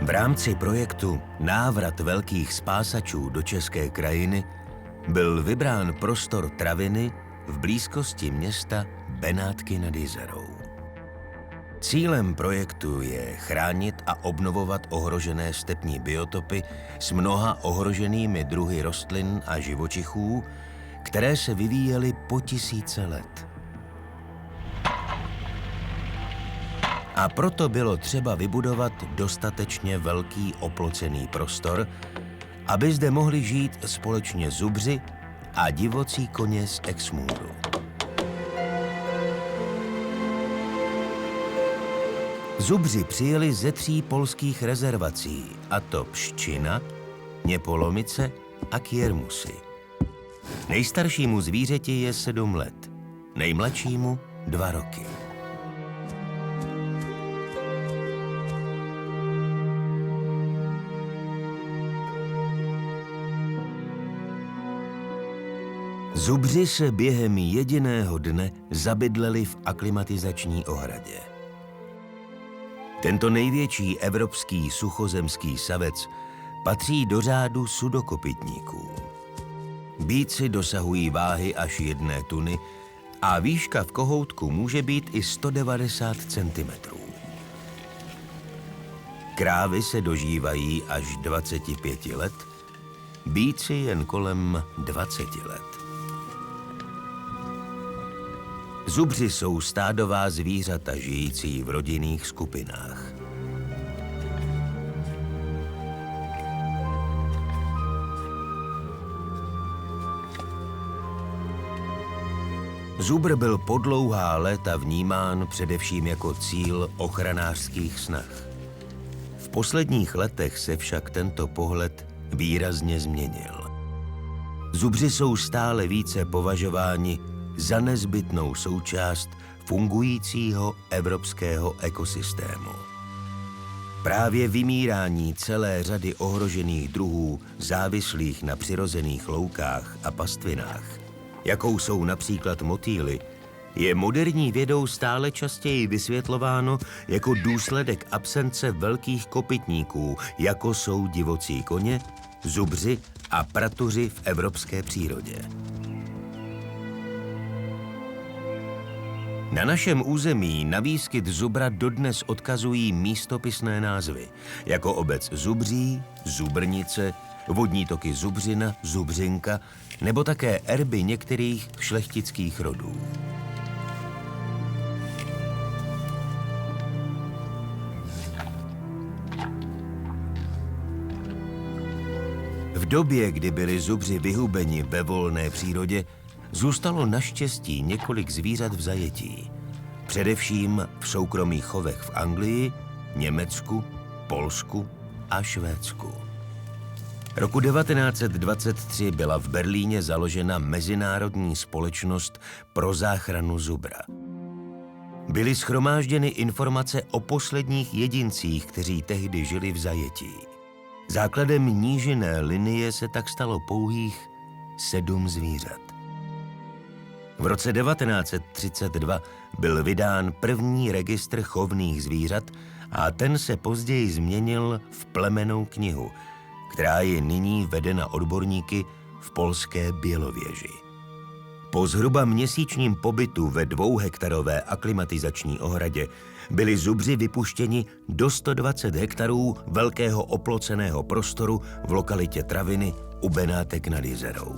V rámci projektu Návrat velkých spásačů do české krajiny byl vybrán prostor Traviny v blízkosti města Benátky nad Jizerou. Cílem projektu je chránit a obnovovat ohrožené stepní biotopy s mnoha ohroženými druhy rostlin a živočichů, které se vyvíjely po tisíce let. A proto bylo třeba vybudovat dostatečně velký oplocený prostor, aby zde mohli žít společně zubři a divocí koně z Exmouru. Zubři přijeli ze 3 polských rezervací, a to Pščina, Něpolomice a Kjermusy. Nejstaršímu zvířeti je 7 let, nejmladšímu 2 roky. Zubři se během jediného dne zabydleli v aklimatizační ohradě. Tento největší evropský suchozemský savec patří do řádu sudokopytníků. Býci dosahují váhy až 1 tuny a výška v kohoutku může být i 190 cm. Krávy se dožívají až 25 let, býci jen kolem 20 let. Zubři jsou stádová zvířata žijící v rodinných skupinách. Zubr byl po dlouhá léta vnímán především jako cíl ochranářských snah. V posledních letech se však tento pohled výrazně změnil. Zubři jsou stále více považováni za nezbytnou součást fungujícího evropského ekosystému. Právě vymírání celé řady ohrožených druhů závislých na přirozených loukách a pastvinách, jakou jsou například motýly, je moderní vědou stále častěji vysvětlováno jako důsledek absence velkých kopytníků, jako jsou divocí koně, zubři a pratuři v evropské přírodě. Na našem území na výskyt zubra dodnes odkazují místopisné názvy, jako obec Zubří, Zubrnice, vodní toky Zubřina, Zubřinka, nebo také erby některých šlechtických rodů. V době, kdy byli zubři vyhubeni ve volné přírodě, zůstalo naštěstí několik zvířat v zajetí, především v soukromých chovech v Anglii, Německu, Polsku a Švédsku. Roku 1923 byla v Berlíně založena Mezinárodní společnost pro záchranu zubra. Byly shromážděny informace o posledních jedincích, kteří tehdy žili v zajetí. Základem nížinné linie se tak stalo pouhých 7 zvířat. V roce 1932 byl vydán první registr chovných zvířat a ten se později změnil v plemennou knihu, která je nyní vedena odborníky v polské Bělověži. Po zhruba měsíčním pobytu ve 2hektarové aklimatizační ohradě byli zubři vypuštěni do 120 hektarů velkého oploceného prostoru v lokalitě Traviny u Benátek nad Jizerou.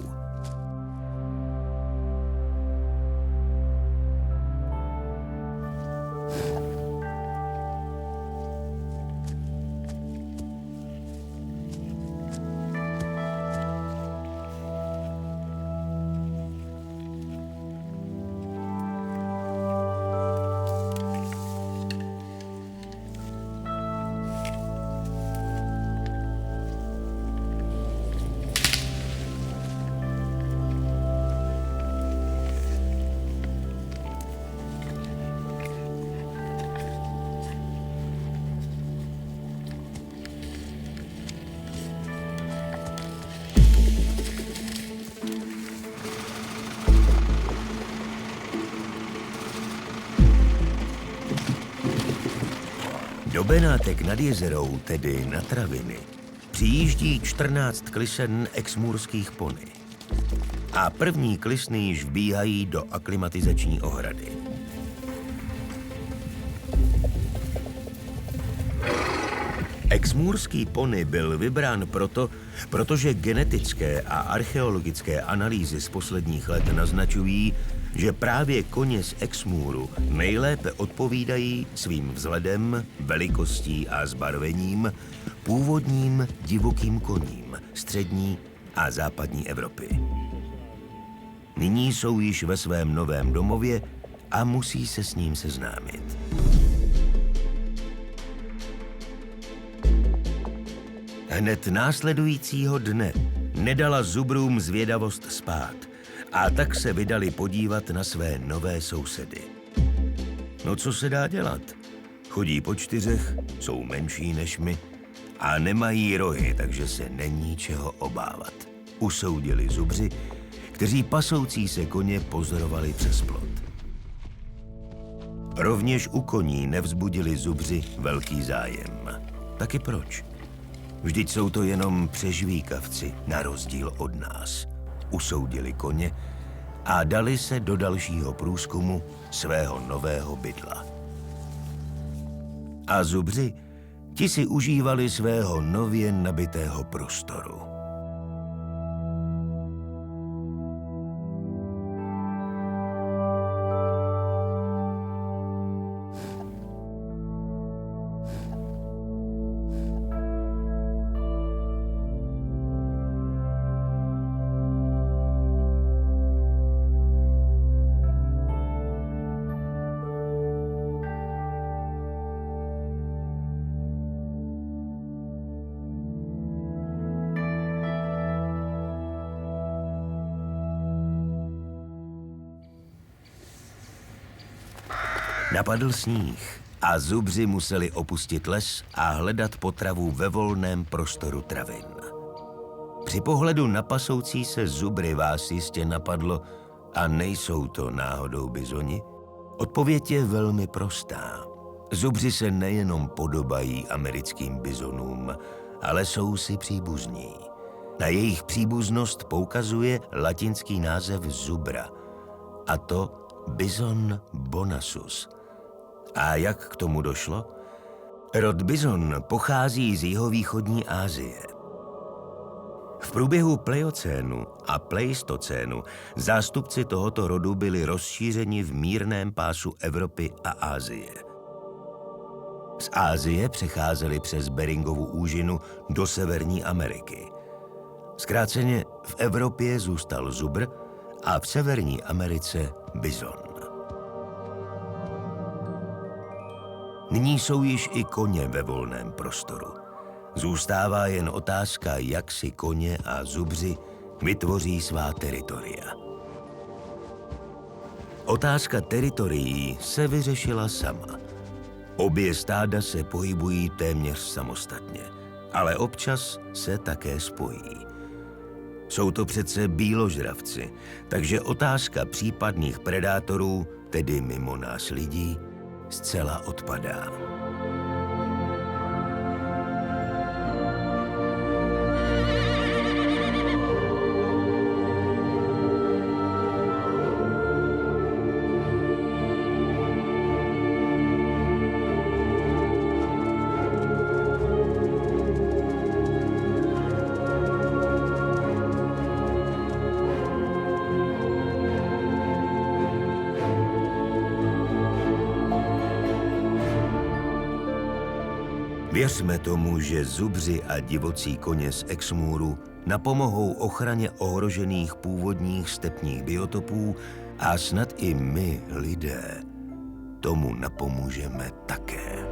Do Benátek nad Jezerou, tedy na Traviny, přijíždí 14 klisen exmůrských pony. A první klisny již vbíhají do aklimatizační ohrady. Exmůrský pony byl vybrán protože genetické a archeologické analýzy z posledních let naznačují, že právě koně z Exmůru nejlépe odpovídají svým vzhledem, velikostí a zbarvením původním divokým koním střední a západní Evropy. Nyní jsou již ve svém novém domově a musí se s ním seznámit. Hned následujícího dne nedala zubrům zvědavost spát a tak se vydali podívat na své nové sousedy. No co se dá dělat? Chodí po 4, jsou menší než my a nemají rohy, takže se není čeho obávat. Usoudili zubři, kteří pasoucí se koně pozorovali přes plot. Rovněž u koní nevzbudili zubři velký zájem. Taky proč? Vždyť jsou to jenom přežvíkavci, na rozdíl od nás. Usoudili koně a dali se do dalšího průzkumu svého nového bydla. A zubři, ti si užívali svého nově nabitého prostoru. Napadl sníh a zubři museli opustit les a hledat potravu ve volném prostoru Travin. Při pohledu na pasoucí se zubry vás jistě napadlo, a nejsou to náhodou bizoni? Odpověď je velmi prostá. Zubři se nejenom podobají americkým bizonům, ale jsou si příbuzní. Na jejich příbuznost poukazuje latinský název zubra, a to Bizon bonasus. A jak k tomu došlo? Rod bizon pochází z jihovýchodní Asie. V průběhu Pliocénu a Pleistocénu zástupci tohoto rodu byli rozšířeni v mírném pásu Evropy a Asie. Z Asie přecházeli přes Beringovu úžinu do Severní Ameriky. Zkráceně v Evropě zůstal zubr a v Severní Americe bizon. Nyní jsou již i koně ve volném prostoru. Zůstává jen otázka, jak si koně a zubři vytvoří svá teritoria. Otázka teritorií se vyřešila sama. Obě stáda se pohybují téměř samostatně, ale občas se také spojí. Jsou to přece býložravci, takže otázka případných predátorů, tedy mimo nás lidí, zcela odpadá. Věřme tomu, že zubři a divocí koně z Exmůru napomohou ochraně ohrožených původních stepních biotopů a snad i my, lidé, tomu napomůžeme také.